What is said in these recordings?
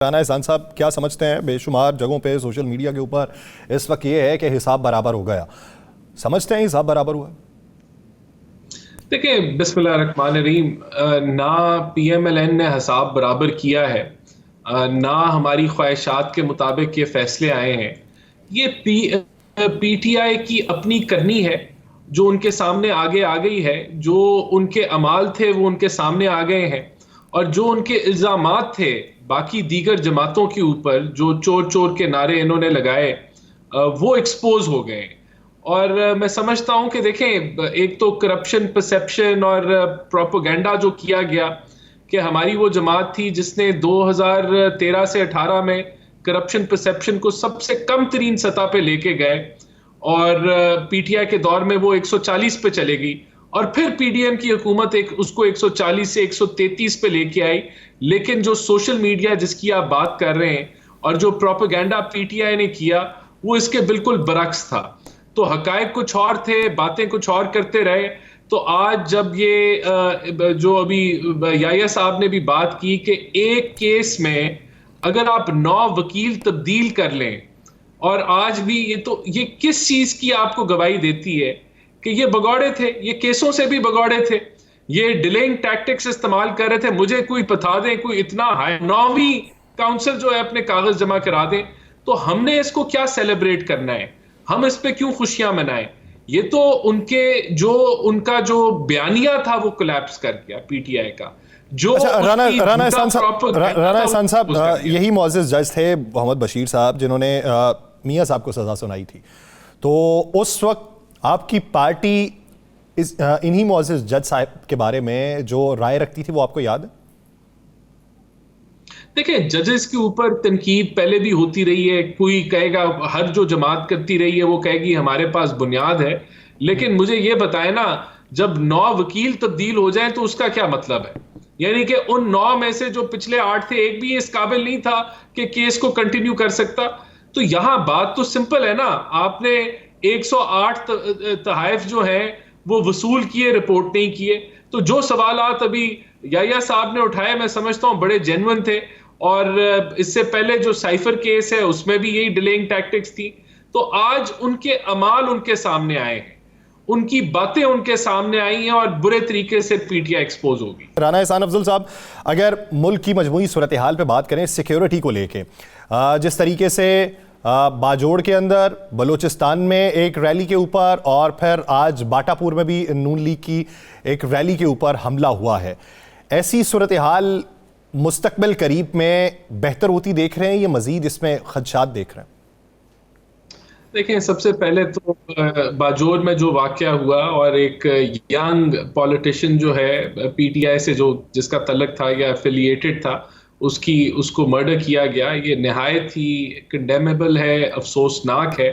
राना एहसान साहब, क्या समझते हैं? बेशुमार जगहों पे सोशल मीडिया के ऊपर इस वक्त ये है कि हिसाब बराबर हो गया। समझते हैं हिसाब बराबर हुआ? देखिए, बिस्मिल्लाहिर्रहमानिर्रहीम। ना पीएमएलएन ने हिसाब बराबर किया है, ना हमारी ख्वाहिशात के मुताबिक ये फैसले आए हैं। ये पीटीआई की अपनी करनी है, जो उनके सामने आगे आ गई है। जो उनके अमाल थे वो उनके सामने आ गए हैं, और जो उनके इल्ज़ामात थे बाकी दीगर जमातों के ऊपर, जो चोर चोर के नारे इन्होंने लगाए, वो एक्सपोज हो गए। और मैं समझता हूं कि देखें, एक तो करप्शन परसेप्शन और प्रोपेगेंडा जो किया गया कि हमारी वो जमात थी जिसने 2013 से 18 में करप्शन परसेप्शन को सबसे कम तरीन सतह पे लेके गए, और पीटीआई के दौर में वो 140 पे चले गई, और फिर पीडीएम की हुकूमत उसको 140 से 133 पे लेके आई। लेकिन जो सोशल मीडिया जिसकी आप बात कर रहे हैं और जो प्रोपेगेंडा पीटीआई ने किया, वो इसके बिल्कुल बरक्स था। तो हकायक कुछ और थे, बातें कुछ और करते रहे। तो आज जब ये जो अभी याया साहब ने भी बात की कि एक केस में अगर आप 9 वकील तब्दील कर लें, और आज भी ये किस चीज की आपको गवाही देती है कि ये भगौड़े थे, ये केसों से भी भगौड़े थे, ये डिलेइंग टैक्टिक्स इस्तेमाल कर रहे थे। मुझे कोई बता दें, कोई इतना हाई 9वीं काउंसिल जो है अपने कागज जमा करा दें, तो हमने इसको क्या सेलिब्रेट करना है? हम इस पे क्यों खुशियां मनाएं? ये तो उनका जो बयानिया था वो कोलैप्स कर गया पीटीआई का। जो अच्छा, राना एहसान साहब, यही उसकी मुअज़्ज़ज़ जज थे मोहम्मद बशीर साहब, जिन्होंने मियां साहब को सजा सुनाई थी। तो उस वक्त आपकी पार्टी इन्हीं मुअज़्ज़ज़ जज साहब के बारे में जो राय रखती थी, वो आपको याद है? देखिए, जजेस के ऊपर तनकीद पहले भी होती रही है। कोई कहेगा, हर जो जमात करती रही है वो कहेगी हमारे पास बुनियाद है। लेकिन मुझे ये बताए ना, जब 9 वकील तब्दील हो जाएं तो उसका क्या मतलब है? यानी कि उन 9 में से जो पिछले 8 थे, एक भी इस काबिल नहीं था कि केस को कंटिन्यू कर सकता। तो यहां बात तो सिंपल है ना, आपने 108 तहाइफ जो है वो वसूल किए, रिपोर्ट नहीं किए। तो जो सवालात अभी याया साहब ने उठाए, मैं समझता हूं बड़े जेन्युइन थे। और इससे पहले जो साइफर केस है उसमें भी यही डिलेइंग टैक्टिक्स थी। तो आज उनके अमाल उनके सामने आए हैं, उनकी बातें उनके सामने आई हैं, और बुरे तरीके से पीटीआई एक्सपोज होगी। राना एहसान अफजल साहब, अगर मुल्क की मजमूई सूरत हाल पे बात करें सिक्योरिटी को लेके, जिस तरीके से बाजोड़ के अंदर, बलूचिस्तान में एक रैली के ऊपर, और फिर आज बाटापुर में भी नून लीग की एक रैली के ऊपर हमला हुआ है, ऐसी सूरत हाल मुस्तकबिल करीब में बेहतर होती देख रहे हैं या मजीद इसमें खदशात देख रहे हैं? देखें, सबसे पहले तो बाजोर में जो वाकया हुआ, और एक यंग पॉलिटिशियन जो है पीटीआई से, जो जिसका तल्लक था या एफिलिएटेड था, उसको मर्डर किया गया, ये निहायत ही कंडेमेबल है, अफसोसनाक है।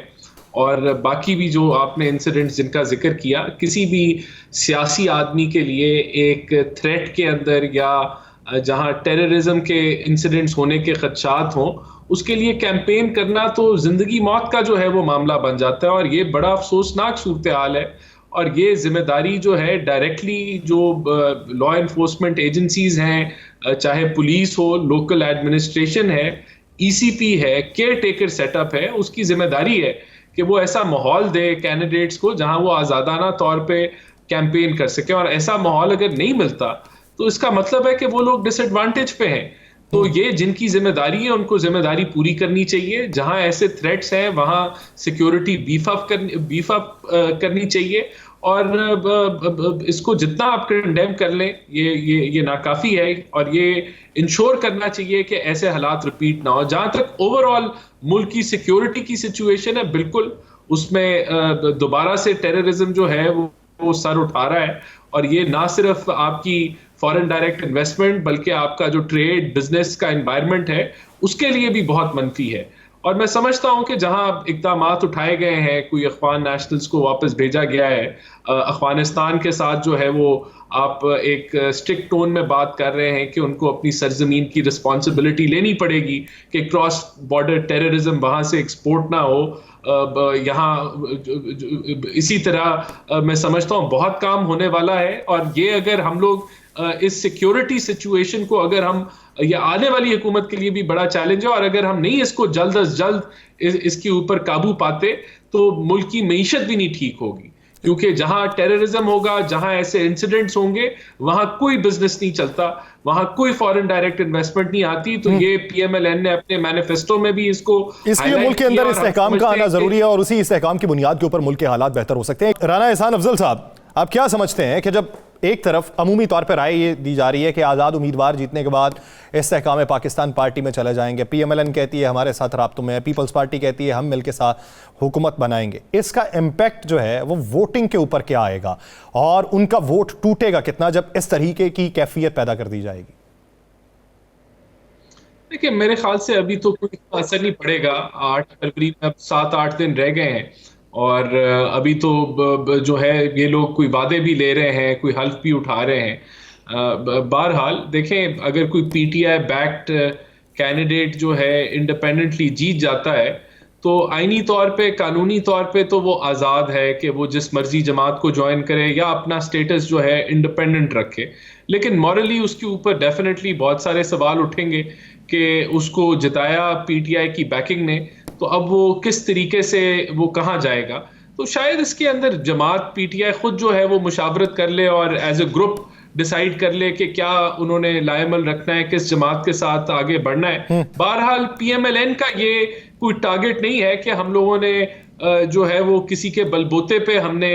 और बाकी भी जो आपने इंसिडेंट्स जिनका जिक्र किया, किसी भी सियासी आदमी के लिए एक थ्रेट के अंदर या जहां टेररिज्म के इंसिडेंट्स होने के खदशात हों, उसके लिए कैंपेन करना तो जिंदगी मौत का जो है वो मामला बन जाता है। और ये बड़ा अफसोसनाक सूरत हाल है। और ये जिम्मेदारी जो है डायरेक्टली जो लॉ एनफोर्समेंट एजेंसीज हैं, चाहे पुलिस हो, लोकल एडमिनिस्ट्रेशन है, ईसीपी है, केयर टेकर सेटअप है, उसकी जिम्मेदारी है कि वो ऐसा माहौल दे कैंडिडेट्स को जहां वो आज़ादाना तौर पे कैंपेन कर सके। और ऐसा माहौल अगर नहीं मिलता तो इसका मतलब है कि वो लोग डिसएडवांटेज पे हैं। तो ये जिनकी जिम्मेदारी है उनको जिम्मेदारी पूरी करनी चाहिए। जहां ऐसे थ्रेट्स हैं वहां सिक्योरिटी बीफ अप करनी चाहिए। और इसको जितना आप कंडेम कर लें, ये नाकाफी है। और ये इंश्योर करना चाहिए कि ऐसे हालात रिपीट ना हो। जहां तक ओवरऑल मुल्क की सिक्योरिटी की सिचुएशन है, बिल्कुल उसमें दोबारा से टेररिज्म जो है वो सर उठा रहा है। और ये ना सिर्फ आपकी फॉरेन डायरेक्ट इन्वेस्टमेंट, बल्कि आपका जो ट्रेड बिजनेस का एनवायरनमेंट है उसके लिए भी बहुत मनफी है। और मैं समझता हूं कि जहां इक़दामात उठाए गए हैं, कोई अफ़गान नेशनल्स को वापस भेजा गया है, अफ़गानिस्तान के साथ जो है वो आप एक स्ट्रिक्ट टोन में बात कर रहे हैं कि उनको अपनी सरजमीन की रिस्पॉन्सिबिलिटी लेनी पड़ेगी कि क्रॉस बॉर्डर टेररिज्म वहां से एक्सपोर्ट ना हो। यहाँ इसी तरह मैं समझता हूँ बहुत काम होने वाला है। और ये अगर हम लोग इस सिक्योरिटी सिचुएशन को अगर हम, ये आने वाली हुकूमत के लिए भी बड़ा चैलेंज है, और अगर हम नहीं इसको जल्द अज जल्द इसके ऊपर काबू पाते तो मुल्क की मईशत भी नहीं ठीक होगी। क्योंकि जहां टेररिज्म होगा, जहां ऐसे इंसिडेंट्स होंगे, वहां कोई बिजनेस नहीं चलता, वहां कोई फॉरेन डायरेक्ट इन्वेस्टमेंट नहीं आती। तो ये पीएमएलएन ने अपने मैनिफेस्टो में भी इसलिए मुल्क के अंदर इस्तेहकाम का आना जरूरी है और उसी इस्तेहकाम की बुनियाद के ऊपर मुल्क के हालात बेहतर हो सकते हैं। राना एहसान अफजल साहब, आप क्या समझते हैं कि जब एक तरफ अमूमी तौर पर राय ये दी जा रही है कि आज़ाद उम्मीदवार जीतने के बाद इस्तेहकाम पाकिस्तान पार्टी में चले जाएंगे, पीएमएलएन कहती है हमारे साथ राब्तों में है, पीपल्स पार्टी कहती है हम मिलकर साथ हुकूमत बनाएंगे, इसका इम्पैक्ट जो है वो वोटिंग के ऊपर क्या आएगा और उनका वोट टूटेगा कितना जब इस तरीके की कैफियत पैदा कर दी जाएगी? देखिए, मेरे ख्याल से अभी तो कोई असर नहीं पड़ेगा। 8 फरवरी में अब 7-8 दिन रह गए हैं, और अभी तो जो है ये लोग कोई वादे भी ले रहे हैं, कोई हल्फ भी उठा रहे हैं। बहरहाल देखें, अगर कोई पीटीआई बैक्ड कैंडिडेट जो है इंडिपेंडेंटली जीत जाता है तो आईनी तौर पे, कानूनी तौर पे तो वो आज़ाद है कि वो जिस मर्जी जमात को ज्वाइन करे या अपना स्टेटस जो है इंडिपेंडेंट रखे। लेकिन मॉरली उसके ऊपर डेफिनेटली बहुत सारे सवाल उठेंगे कि उसको जिताया पीटीआई की बैकिंग ने, तो अब वो किस तरीके से वो कहाँ जाएगा। तो शायद इसके अंदर जमात पीटीआई खुद जो है वो मुशावरत कर ले और एज ए ग्रुप डिसाइड कर ले कि क्या उन्होंने लाएमल रखना है, किस जमात के साथ आगे बढ़ना है। बहरहाल पीएमएलएन का ये कोई टारगेट नहीं है कि हम लोगों ने जो है वो किसी के बलबूते पे हमने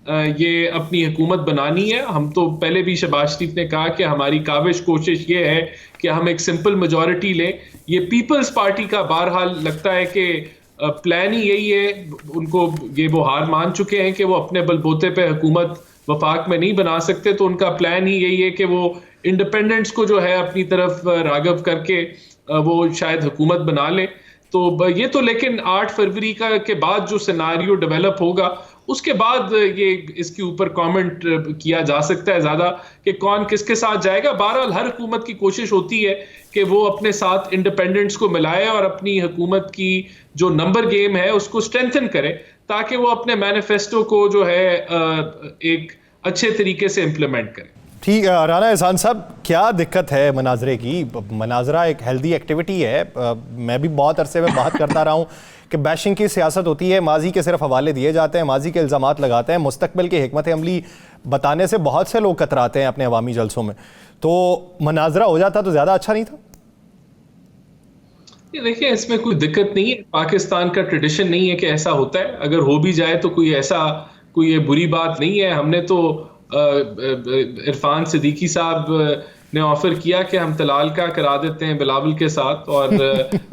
ये अपनी हुकूमत बनानी है। हम तो पहले भी शहबाज शरीफ ने कहा कि हमारी काविश कोशिश ये है कि हम एक सिंपल मेजॉरिटी लें। ये पीपल्स पार्टी का बहरहाल लगता है कि प्लान ही यही है, उनको ये वो हार मान चुके हैं कि वो अपने बलबूते पे हुकूमत वफाक में नहीं बना सकते, तो उनका प्लान ही यही है कि वो इंडिपेंडेंट्स को जो है अपनी तरफ रागब करके वो शायद हुकूमत बना ले। तो ये तो, लेकिन 8 फरवरी का के बाद जो सिनारियो डेवलप होगा उसके बाद ये इसके ऊपर कमेंट किया जा सकता है ज़्यादा कि कौन किसके साथ जाएगा। बहरहाल हर हुकूमत की कोशिश होती है कि वो अपने साथ इंडिपेंडेंट्स को मिलाए और अपनी हुकूमत की जो नंबर गेम है उसको स्ट्रेंथन करे, ताकि वो अपने मैनिफेस्टो को जो है एक अच्छे तरीके से इम्प्लीमेंट करे। ठीक है राना एहसान साहब, क्या दिक्कत है मनाजरे की? मनाजरा एक हेल्दी एक्टिविटी है। मैं भी बहुत अरसे में बात करता रहा हूँ कि बैशिंग की सियासत होती है, माजी के सिर्फ हवाले दिए जाते हैं, माजी के इल्ज़ामात लगाते हैं, मुस्तकबिल की हिकमत अमली बताने से बहुत से लोग कतराते हैं अपने अवामी जलसों में। तो मनाजरा हो जाता तो ज़्यादा अच्छा नहीं था? ये देखिए, इसमें कोई दिक्कत नहीं है, पाकिस्तान का ट्रेडिशन नहीं है कि ऐसा होता है। अगर हो भी जाए तो कोई ये बुरी बात नहीं है। हमने तो इरफान सिद्दीकी साहब ने ऑफर किया कि हम तलाल का करा देते हैं बिलावल के साथ, और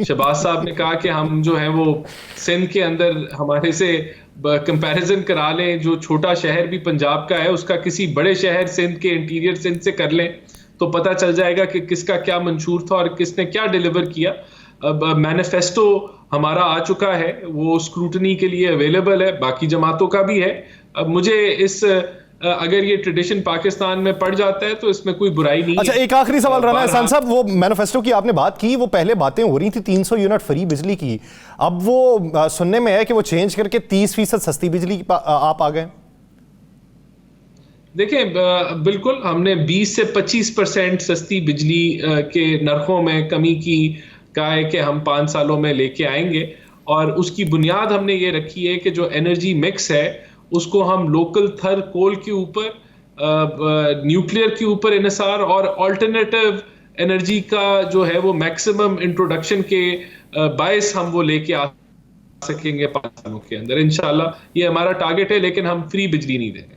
शहबाज साहब ने कहा कि हम जो है वो सिंध के अंदर हमारे से कंपैरिजन करा लें, जो छोटा शहर भी पंजाब का है उसका किसी बड़े शहर सिंध के, इंटीरियर सिंध से कर लें, तो पता चल जाएगा कि किसका क्या मंशूर था और किसने क्या डिलीवर किया। अब मैनिफेस्टो हमारा आ चुका है, वो स्क्रूटनी के लिए अवेलेबल है, बाकी जमातों का भी है। अब मुझे अगर ये ट्रेडिशन पाकिस्तान में पड़ जाता है तो इसमें कोई बुराई नहीं। अच्छा, एक आखिरी सवाल राना एहसान साहब, वो मैनिफेस्टो की आपने बात की, वो पहले बातें हो रही थी 300 यूनिट फ्री बिजली की, अब वो सुनने में है कि वो चेंज करके 30% सस्ती बिजली आप आ गए। देखिए, बिल्कुल हमने 20 से 25% सस्ती बिजली के नरखों में कमी की कहा है कि हम 5 सालों में लेके आएंगे, और उसकी बुनियाद हमने ये रखी है कि जो एनर्जी मिक्स है उसको हम लोकल थर कोल के ऊपर, न्यूक्लियर के ऊपर इन्हिसार और अल्टरनेटिव एनर्जी का जो है वो मैक्सिमम इंट्रोडक्शन के बायस हम वो लेके आ सकेंगे 5 सालों के अंदर इंशाल्लाह। ये हमारा टारगेट है, लेकिन हम फ्री बिजली नहीं देंगे।